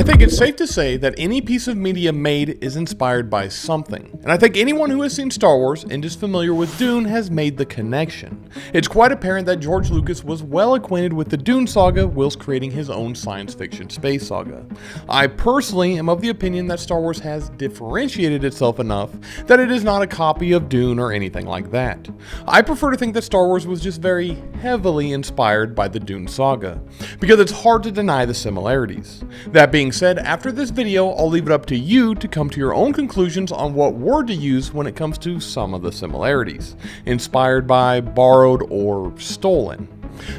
I think it's safe to say that any piece of media made is inspired by something, and I think anyone who has seen Star Wars and is familiar with Dune has made the connection. It's quite apparent that George Lucas was well acquainted with the Dune saga whilst creating his own science fiction space saga. I personally am of the opinion that Star Wars has differentiated itself enough that it is not a copy of Dune or anything like that. I prefer to think that Star Wars was just very heavily inspired by the Dune saga, because it's hard to deny the similarities. That being said, after this video, I'll leave it up to you to come to your own conclusions on what word to use when it comes to some of the similarities, inspired by, borrowed, or stolen.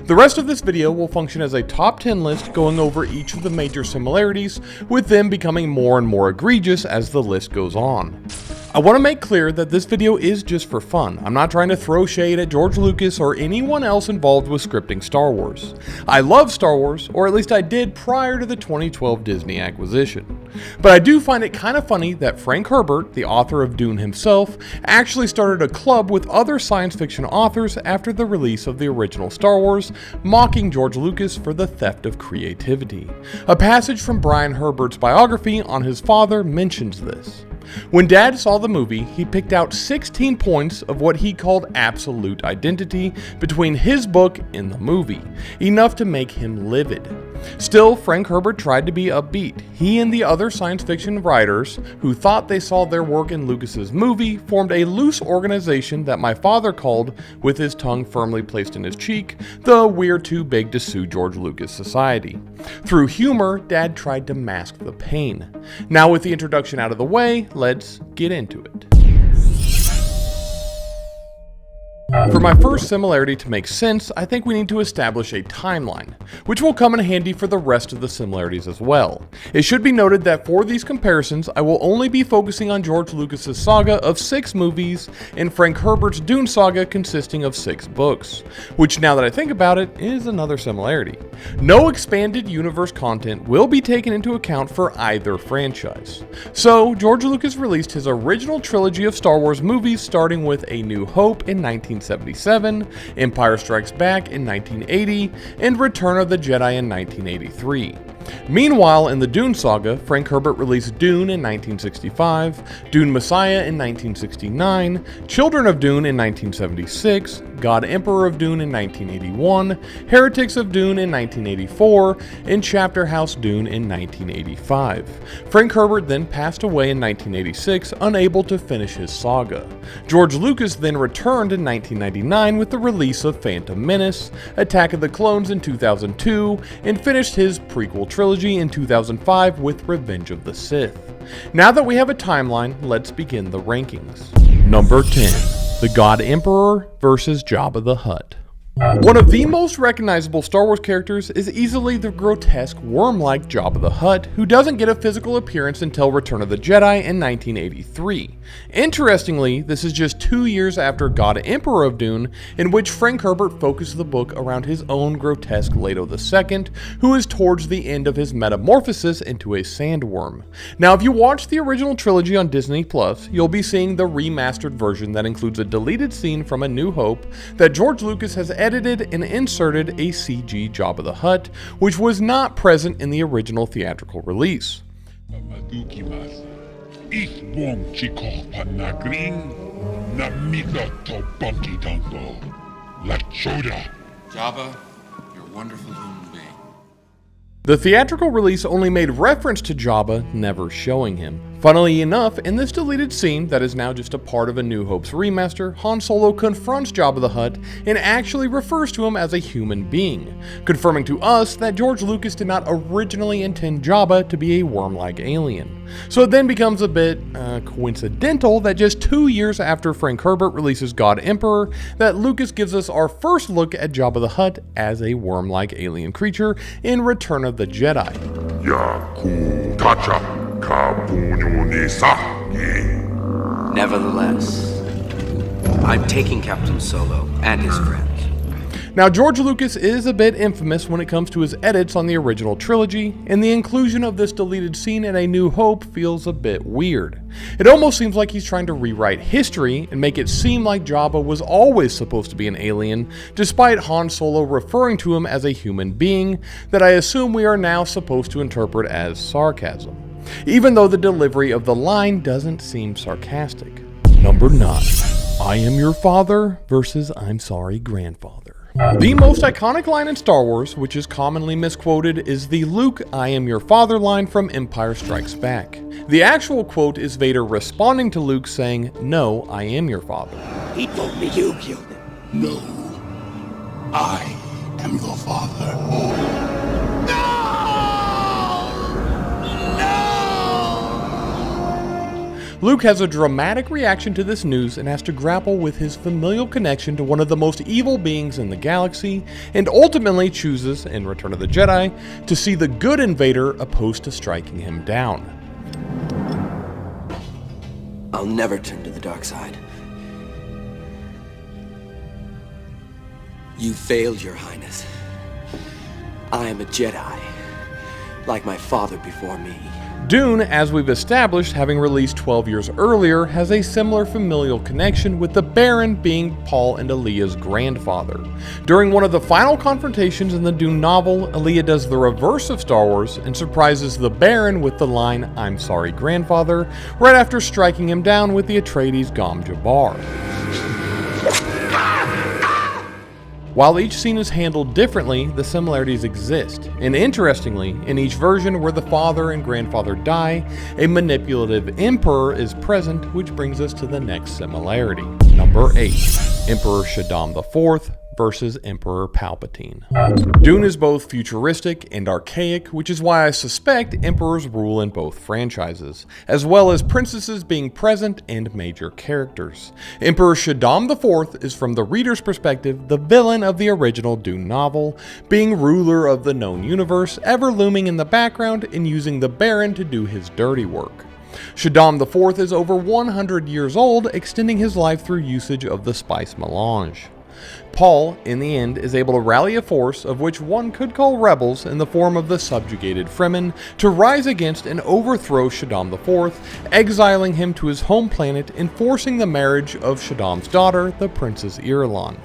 The rest of this video will function as a top 10 list going over each of the major similarities, with them becoming more and more egregious as the list goes on. I want to make clear that this video is just for fun. I'm not trying to throw shade at George Lucas or anyone else involved with scripting Star Wars. I love Star Wars, or at least I did prior to the 2012 Disney acquisition. But I do find it kind of funny that Frank Herbert, the author of Dune himself, actually started a club with other science fiction authors after the release of the original Star Wars, mocking George Lucas for the theft of creativity. A passage from Brian Herbert's biography on his father mentions this. When Dad saw the movie, he picked out 16 points of what he called absolute identity between his book and the movie, enough to make him livid. Still, Frank Herbert tried to be upbeat. He and the other science fiction writers who thought they saw their work in Lucas's movie formed a loose organization that my father called, with his tongue firmly placed in his cheek, the "We're Too Big to Sue George Lucas Society." Through humor, Dad tried to mask the pain. Now with the introduction out of the way, let's get into it. For my first similarity to make sense, I think we need to establish a timeline, which will come in handy for the rest of the similarities as well. It should be noted that for these comparisons, I will only be focusing on George Lucas's saga of 6 movies and Frank Herbert's Dune saga consisting of 6 books, which now that I think about it, is another similarity. No expanded universe content will be taken into account for either franchise. So, George Lucas released his original trilogy of Star Wars movies starting with A New Hope in 1977, Empire Strikes Back in 1980, and Return of the Jedi in 1983. Meanwhile, in the Dune saga, Frank Herbert released Dune in 1965, Dune Messiah in 1969, Children of Dune in 1976, God Emperor of Dune in 1981, Heretics of Dune in 1984, and Chapter House Dune in 1985. Frank Herbert then passed away in 1986, unable to finish his saga. George Lucas then returned in 1999 with the release of Phantom Menace, Attack of the Clones in 2002, and finished his prequel trilogy in 2005 with Revenge of the Sith. Now that we have a timeline, let's begin the rankings. Number 10. The God Emperor versus Jabba the Hutt. One of the most recognizable Star Wars characters is easily the grotesque worm-like Jabba the Hutt, who doesn't get a physical appearance until Return of the Jedi in 1983. Interestingly, this is just 2 years after God Emperor of Dune, in which Frank Herbert focused the book around his own grotesque Leto II, who is towards the end of his metamorphosis into a sandworm. Now, if you watch the original trilogy on Disney+, you'll be seeing the remastered version that includes a deleted scene from A New Hope that George Lucas has edited and inserted a CG Jabba the Hutt, which was not present in the original theatrical release. Jabba, you're a wonderful human being. The theatrical release only made reference to Jabba, never showing him. Funnily enough, in this deleted scene that is now just a part of A New Hope's remaster, Han Solo confronts Jabba the Hutt and actually refers to him as a human being, confirming to us that George Lucas did not originally intend Jabba to be a worm-like alien. So it then becomes a bit coincidental that just 2 years after Frank Herbert releases God Emperor, that Lucas gives us our first look at Jabba the Hutt as a worm-like alien creature in Return of the Jedi. Nevertheless, I'm taking Captain Solo and his friends. Now, George Lucas is a bit infamous when it comes to his edits on the original trilogy, and the inclusion of this deleted scene in A New Hope feels a bit weird. It almost seems like he's trying to rewrite history and make it seem like Jabba was always supposed to be an alien, despite Han Solo referring to him as a human being that I assume we are now supposed to interpret as sarcasm, even though the delivery of the line doesn't seem sarcastic. Number 9. I am your father versus I'm sorry, grandfather. The most iconic line in Star Wars, which is commonly misquoted, is the Luke, I am your father line from Empire Strikes Back. The actual quote is Vader responding to Luke saying, no, I am your father. He told me you killed him. No, I am your father. Luke has a dramatic reaction to this news and has to grapple with his familial connection to one of the most evil beings in the galaxy, and ultimately chooses, in Return of the Jedi, to see the good in Vader opposed to striking him down. I'll never turn to the dark side. You failed, Your Highness. I am a Jedi, like my father before me. Dune, as we've established, having released 12 years earlier, has a similar familial connection, with the Baron being Paul and Aaliyah's grandfather. During one of the final confrontations in the Dune novel, Aaliyah does the reverse of Star Wars and surprises the Baron with the line, I'm sorry, grandfather, right after striking him down with the Atreides Gom Jabbar. While each scene is handled differently, the similarities exist, and interestingly, in each version where the father and grandfather die, a manipulative emperor is present, which brings us to the next similarity. Number 8. Emperor Shaddam IV versus Emperor Palpatine. Dune is both futuristic and archaic, which is why I suspect emperors rule in both franchises, as well as princesses being present and major characters. Emperor Shaddam IV is, from the reader's perspective, the villain of the original Dune novel, being ruler of the known universe, ever looming in the background and using the Baron to do his dirty work. Shaddam IV is over 100 years old, extending his life through usage of the spice melange. Paul, in the end, is able to rally a force, of which one could call rebels, in the form of the subjugated Fremen, to rise against and overthrow Shaddam IV, exiling him to his home planet and forcing the marriage of Shaddam's daughter, the Princess Irulan.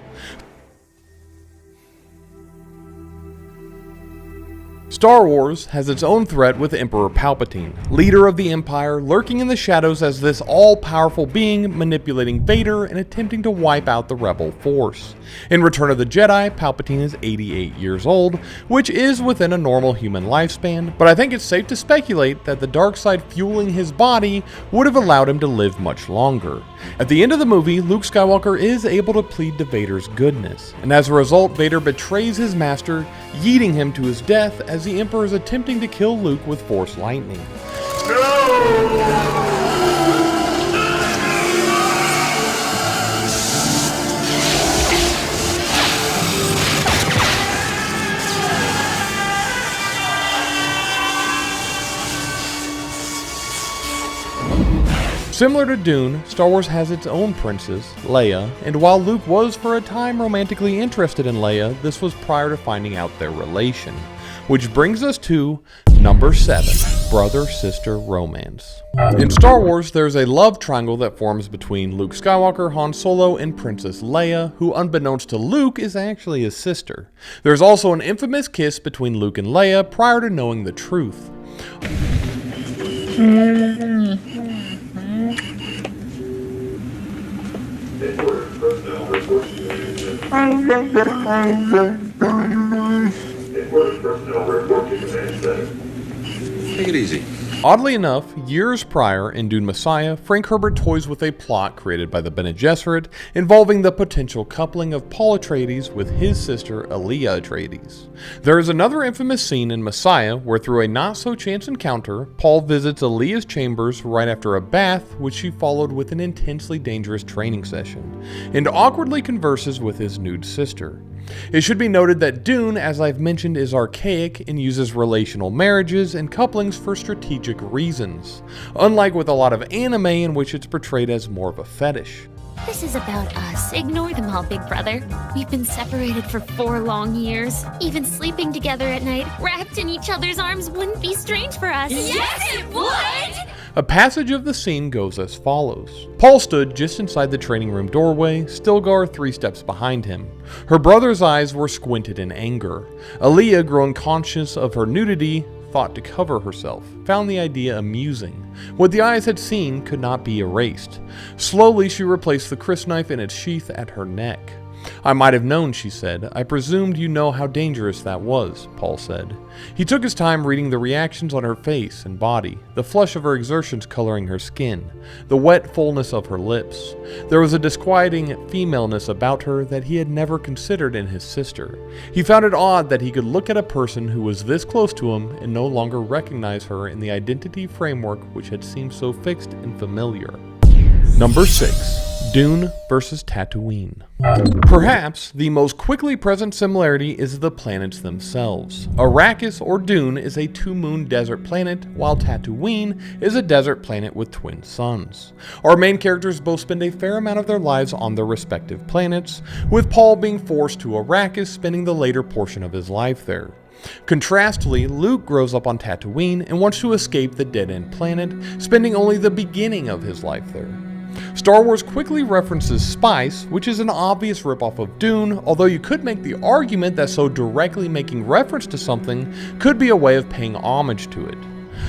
Star Wars has its own threat with Emperor Palpatine, leader of the Empire, lurking in the shadows as this all-powerful being manipulating Vader and attempting to wipe out the rebel force. In Return of the Jedi, Palpatine is 88 years old, which is within a normal human lifespan, but I think it's safe to speculate that the dark side fueling his body would have allowed him to live much longer. At the end of the movie, Luke Skywalker is able to plead to Vader's goodness, and as a result, Vader betrays his master, yeeting him to his death as the Emperor is attempting to kill Luke with Force lightning. Similar to Dune, Star Wars has its own princess, Leia, and while Luke was for a time romantically interested in Leia, this was prior to finding out their relation. Which brings us to number 7, brother-sister romance. In Star Wars, there's a love triangle that forms between Luke Skywalker, Han Solo, and Princess Leia, who unbeknownst to Luke is actually his sister. There's also an infamous kiss between Luke and Leia prior to knowing the truth. Take it easy. Oddly enough, years prior in Dune Messiah, Frank Herbert toys with a plot created by the Bene Gesserit involving the potential coupling of Paul Atreides with his sister Aaliyah Atreides. There is another infamous scene in Messiah where, through a not-so-chance encounter, Paul visits Aaliyah's chambers right after a bath, which she followed with an intensely dangerous training session, and awkwardly converses with his nude sister. It should be noted that Dune, as I've mentioned, is archaic and uses relational marriages and couplings for strategic reasons, unlike with a lot of anime in which it's portrayed as more of a fetish. This is about us. Ignore them all, big brother. We've been separated for 4 long years. Even sleeping together at night, wrapped in each other's arms, wouldn't be strange for us. Yes, it would! A passage of the scene goes as follows. Paul stood just inside the training room doorway, Stilgar 3 steps behind him. Her brother's eyes were squinted in anger. Aaliyah, growing conscious of her nudity, thought to cover herself, found the idea amusing. What the eyes had seen could not be erased. Slowly she replaced the crysknife in its sheath at her neck. I might have known, she said. I presumed you know how dangerous that was, Paul said. He took his time reading the reactions on her face and body, the flush of her exertions coloring her skin, the wet fullness of her lips. There was a disquieting femaleness about her that he had never considered in his sister. He found it odd that he could look at a person who was this close to him and no longer recognize her in the identity framework which had seemed so fixed and familiar. Number 6. Dune versus Tatooine. Perhaps the most quickly present similarity is the planets themselves. Arrakis or Dune is a 2-moon desert planet, while Tatooine is a desert planet with twin suns. Our main characters both spend a fair amount of their lives on their respective planets, with Paul being forced to Arrakis, spending the later portion of his life there. Contrastly, Luke grows up on Tatooine and wants to escape the dead-end planet, spending only the beginning of his life there. Star Wars quickly references spice, which is an obvious ripoff of Dune, although you could make the argument that so directly making reference to something could be a way of paying homage to it.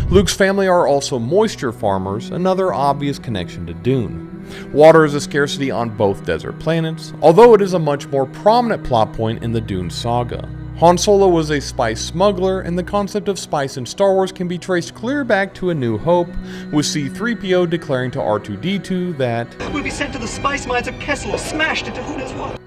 Luke's family are also moisture farmers, another obvious connection to Dune. Water is a scarcity on both desert planets, although it is a much more prominent plot point in the Dune saga. Han Solo was a spice smuggler, and the concept of spice in Star Wars can be traced clear back to A New Hope, with C-3PO declaring to R2-D2 that we'll be sent to the spice mines of Kessel or smashed into who knows what.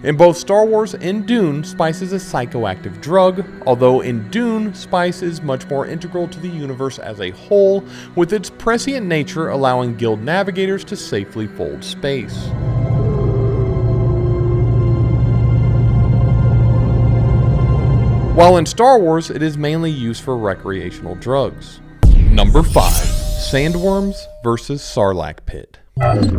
In both Star Wars and Dune, spice is a psychoactive drug, although in Dune, spice is much more integral to the universe as a whole, with its prescient nature allowing guild navigators to safely fold space. While in Star Wars, it is mainly used for recreational drugs. Number 5. Sandworms versus Sarlacc Pit.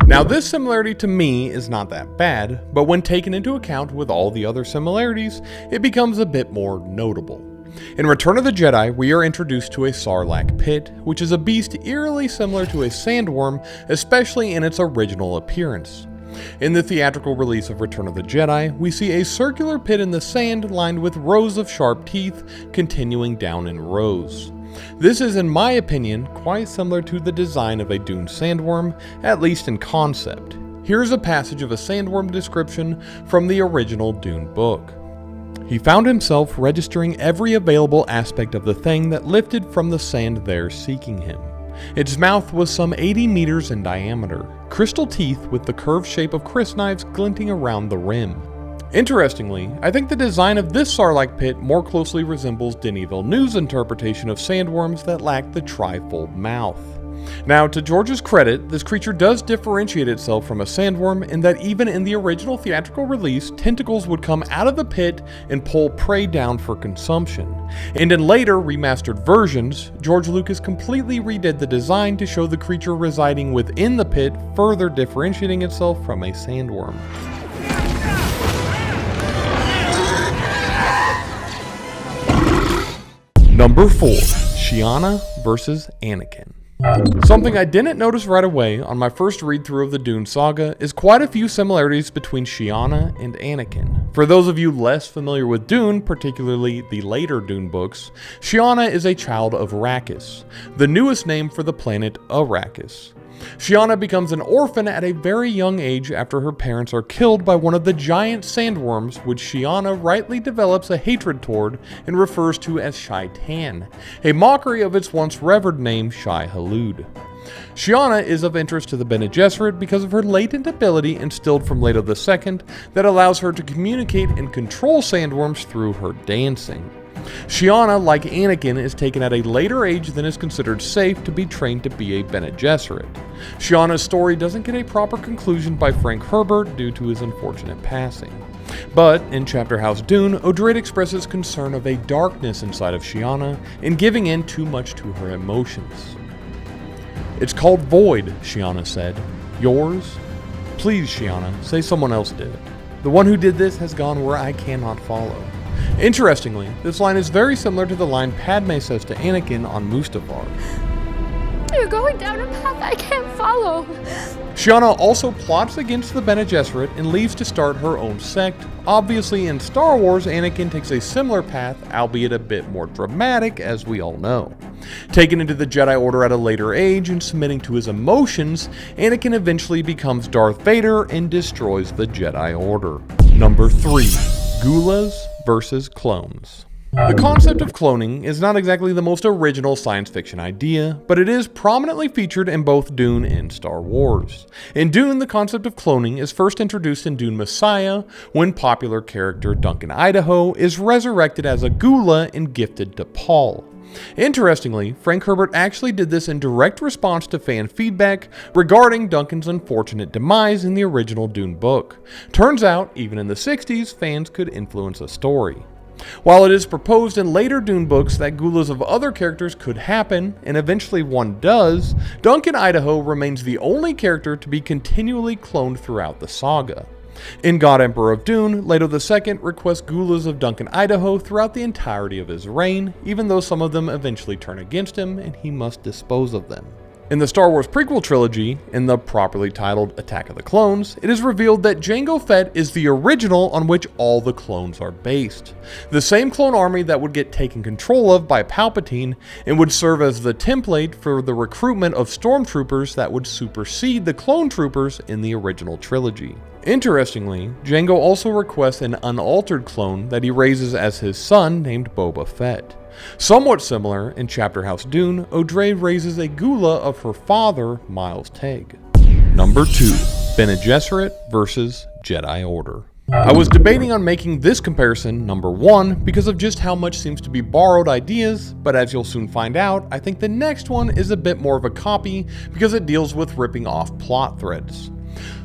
Now this similarity to me is not that bad, but when taken into account with all the other similarities, it becomes a bit more notable. In Return of the Jedi, we are introduced to a Sarlacc Pit, which is a beast eerily similar to a sandworm, especially in its original appearance. In the theatrical release of Return of the Jedi, we see a circular pit in the sand lined with rows of sharp teeth continuing down in rows. This is, in my opinion, quite similar to the design of a Dune sandworm, at least in concept. Here's a passage of a sandworm description from the original Dune book. He found himself registering every available aspect of the thing that lifted from the sand there seeking him. Its mouth was some 80 meters in diameter, crystal teeth with the curved shape of crysknives glinting around the rim. Interestingly, I think the design of this Sarlacc Pit more closely resembles Denis Villeneuve's interpretation of sandworms that lack the trifold mouth. Now, to George's credit, this creature does differentiate itself from a sandworm in that even in the original theatrical release, tentacles would come out of the pit and pull prey down for consumption. And in later remastered versions, George Lucas completely redid the design to show the creature residing within the pit, further differentiating itself from a sandworm. Number 4. Sheeana versus Anakin. Something I didn't notice right away on my first read through of the Dune saga is quite a few similarities between Sheeana and Anakin. For those of you less familiar with Dune, particularly the later Dune books, Sheeana is a child of Arrakis, the newest name for the planet Arrakis. Sheeana becomes an orphan at a very young age after her parents are killed by one of the giant sandworms, which Sheeana rightly develops a hatred toward and refers to as Shaitan, a mockery of its once revered name Shai-Hulud. Sheeana is of interest to the Bene Gesserit because of her latent ability instilled from Leto II that allows her to communicate and control sandworms through her dancing. Sheeana, like Anakin, is taken at a later age than is considered safe to be trained to be a Bene Gesserit. Sheeana's story doesn't get a proper conclusion by Frank Herbert due to his unfortunate passing. But in Chapter House Dune, Odrid expresses concern of a darkness inside of Sheeana and giving in too much to her emotions. "It's called Void," Sheeana said. "Yours? Please, Sheeana, say someone else did it. The one who did this has gone where I cannot follow. Interestingly, this line is very similar to the line Padme says to Anakin on Mustafar. You're going down a path I can't follow. Sheeana also plots against the Bene Gesserit and leaves to start her own sect. Obviously, in Star Wars, Anakin takes a similar path, albeit a bit more dramatic, as we all know. Taken into the Jedi Order at a later age and submitting to his emotions, Anakin eventually becomes Darth Vader and destroys the Jedi Order. Number 3. Gholas versus clones. The concept of cloning is not exactly the most original science fiction idea, but it is prominently featured in both Dune and Star Wars. In Dune, the concept of cloning is first introduced in Dune Messiah, when popular character Duncan Idaho is resurrected as a Ghoula and gifted to Paul. Interestingly, Frank Herbert actually did this in direct response to fan feedback regarding Duncan's unfortunate demise in the original Dune book. Turns out, even in the 60s, fans could influence a story. While it is proposed in later Dune books that Ghoulas of other characters could happen, and eventually one does, Duncan Idaho remains the only character to be continually cloned throughout the saga. In God Emperor of Dune, Leto II requests Ghoulas of Duncan Idaho throughout the entirety of his reign, even though some of them eventually turn against him and he must dispose of them. In the Star Wars prequel trilogy, in the properly titled Attack of the Clones, it is revealed that Jango Fett is the original on which all the clones are based. The same clone army that would get taken control of by Palpatine and would serve as the template for the recruitment of stormtroopers that would supersede the clone troopers in the original trilogy. Interestingly, Jango also requests an unaltered clone that he raises as his son named Boba Fett. Somewhat similar, in Chapter House Dune, Audrey raises a Ghoula of her father, Miles Teg. Number 2. Bene Gesserit versus Jedi Order. I was debating on making this comparison number 1 because of just how much seems to be borrowed ideas, but as you'll soon find out, I think the next one is a bit more of a copy because it deals with ripping off plot threads.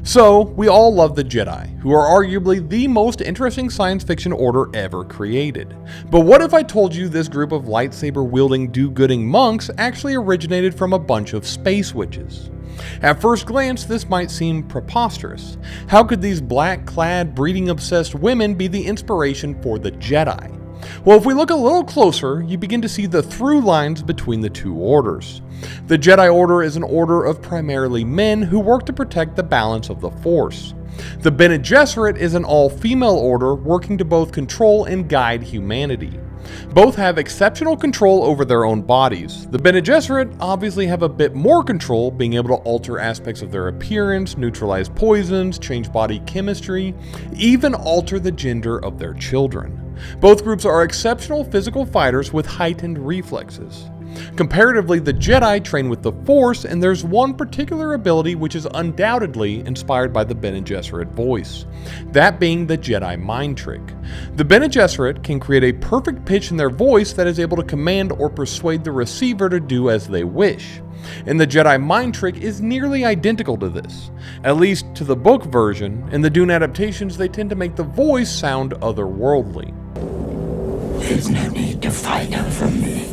So, we all love the Jedi, who are arguably the most interesting science fiction order ever created. But what if I told you this group of lightsaber-wielding do-gooding monks actually originated from a bunch of space witches? At first glance, this might seem preposterous. How could these black-clad, breeding-obsessed women be the inspiration for the Jedi? Well, if we look a little closer, you begin to see the through lines between the two orders. The Jedi Order is an order of primarily men who work to protect the balance of the Force. The Bene Gesserit is an all-female order working to both control and guide humanity. Both have exceptional control over their own bodies. The Bene Gesserit obviously have a bit more control, being able to alter aspects of their appearance, neutralize poisons, change body chemistry, even alter the gender of their children. Both groups are exceptional physical fighters with heightened reflexes. Comparatively, the Jedi train with the Force, and there's one particular ability which is undoubtedly inspired by the Bene Gesserit voice, that being the Jedi mind trick. The Bene Gesserit can create a perfect pitch in their voice that is able to command or persuade the receiver to do as they wish. And the Jedi mind trick is nearly identical to this. At least to the book version. In the Dune adaptations, they tend to make the voice sound otherworldly. There's no need to fight over me.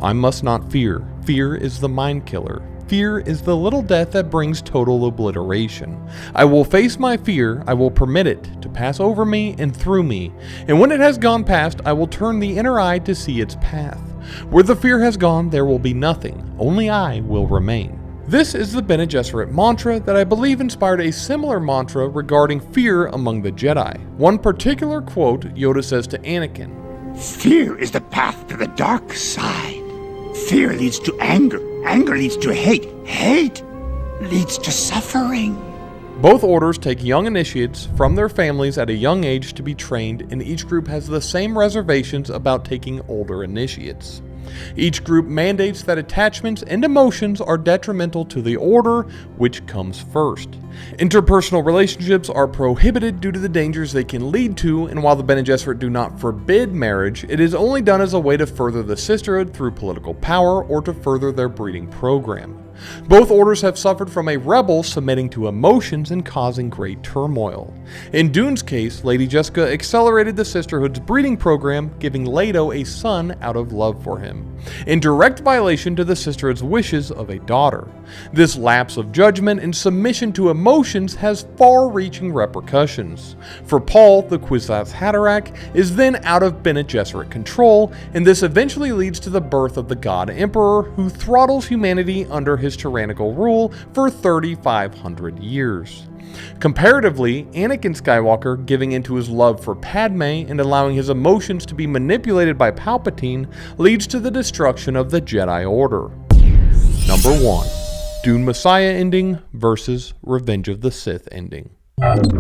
I must not fear. Fear is the mind killer. Fear is the little death that brings total obliteration. I will face my fear, I will permit it to pass over me and through me, and when it has gone past, I will turn the inner eye to see its path. Where the fear has gone, there will be nothing, only I will remain. This is the Bene Gesserit mantra that I believe inspired a similar mantra regarding fear among the Jedi. One particular quote Yoda says to Anakin, "Fear is the path to the dark side. Fear leads to anger. Anger leads to hate. Hate leads to suffering." Both orders take young initiates from their families at a young age to be trained, and each group has the same reservations about taking older initiates. Each group mandates that attachments and emotions are detrimental to the order, which comes first. Interpersonal relationships are prohibited due to the dangers they can lead to, and while the Bene Gesserit do not forbid marriage, it is only done as a way to further the sisterhood through political power or to further their breeding program. Both orders have suffered from a rebel submitting to emotions and causing great turmoil. In Dune's case, Lady Jessica accelerated the Sisterhood's breeding program, giving Leto a son out of love for him, in direct violation to the Sisterhood's wishes of a daughter. This lapse of judgment and submission to emotions has far-reaching repercussions. For Paul, the Kwisatz Haderach is then out of Bene Gesserit control, and this eventually leads to the birth of the God Emperor, who throttles humanity under his tyrannical rule for 3,500 years. Comparatively, Anakin Skywalker giving into his love for Padme and allowing his emotions to be manipulated by Palpatine leads to the destruction of the Jedi Order. Number 1. Dune Messiah ending versus Revenge of the Sith ending.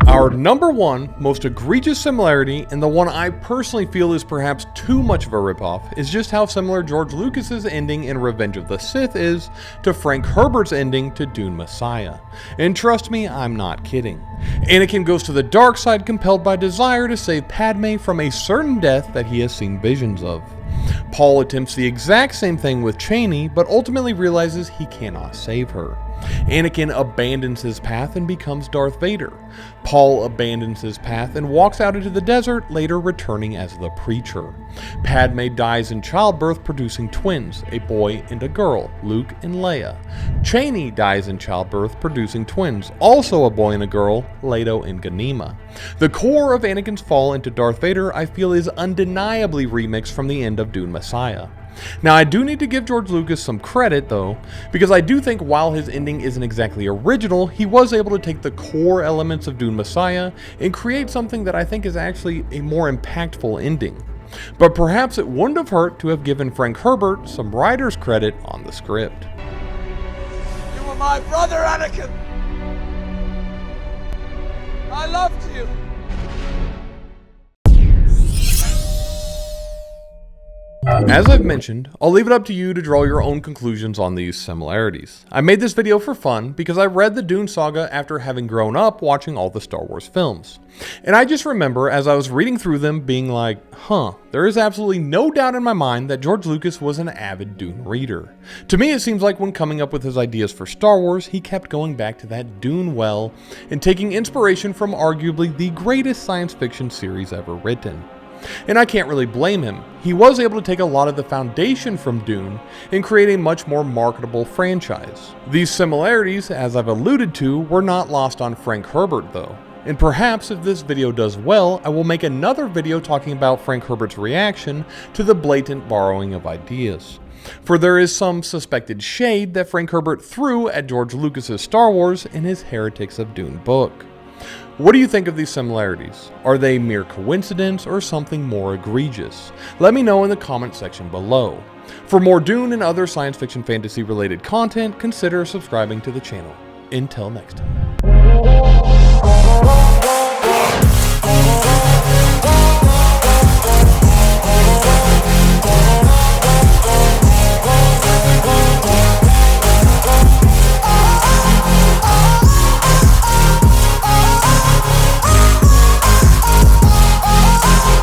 Our number 1 most egregious similarity, and the one I personally feel is perhaps too much of a ripoff, is just how similar George Lucas's ending in Revenge of the Sith is to Frank Herbert's ending to Dune Messiah. And trust me, I'm not kidding. Anakin goes to the dark side compelled by desire to save Padme from a certain death that he has seen visions of. Paul attempts the exact same thing with Chani, but ultimately realizes he cannot save her. Anakin abandons his path and becomes Darth Vader. Paul abandons his path and walks out into the desert, later returning as the Preacher. Padme dies in childbirth, producing twins, a boy and a girl, Luke and Leia. Chani dies in childbirth, producing twins, also a boy and a girl, Leto and Ganima. The core of Anakin's fall into Darth Vader, I feel, is undeniably remixed from the end of Dune Messiah. Now, I do need to give George Lucas some credit though, because I do think while his ending isn't exactly original, he was able to take the core elements of Dune Messiah and create something that I think is actually a more impactful ending. But perhaps it wouldn't have hurt to have given Frank Herbert some writer's credit on the script. You were my brother, Anakin! I loved you! As I've mentioned, I'll leave it up to you to draw your own conclusions on these similarities. I made this video for fun because I read the Dune saga after having grown up watching all the Star Wars films. And I just remember as I was reading through them being like, there is absolutely no doubt in my mind that George Lucas was an avid Dune reader. To me, it seems like when coming up with his ideas for Star Wars, he kept going back to that Dune well and taking inspiration from arguably the greatest science fiction series ever written. And I can't really blame him. He was able to take a lot of the foundation from Dune and create a much more marketable franchise. These similarities, as I've alluded to, were not lost on Frank Herbert though. And perhaps if this video does well, I will make another video talking about Frank Herbert's reaction to the blatant borrowing of ideas. For there is some suspected shade that Frank Herbert threw at George Lucas's Star Wars in his Heretics of Dune book. What do you think of these similarities? Are they mere coincidence or something more egregious? Let me know in the comment section below. For more Dune and other science fiction fantasy related content, consider subscribing to the channel. Until next time.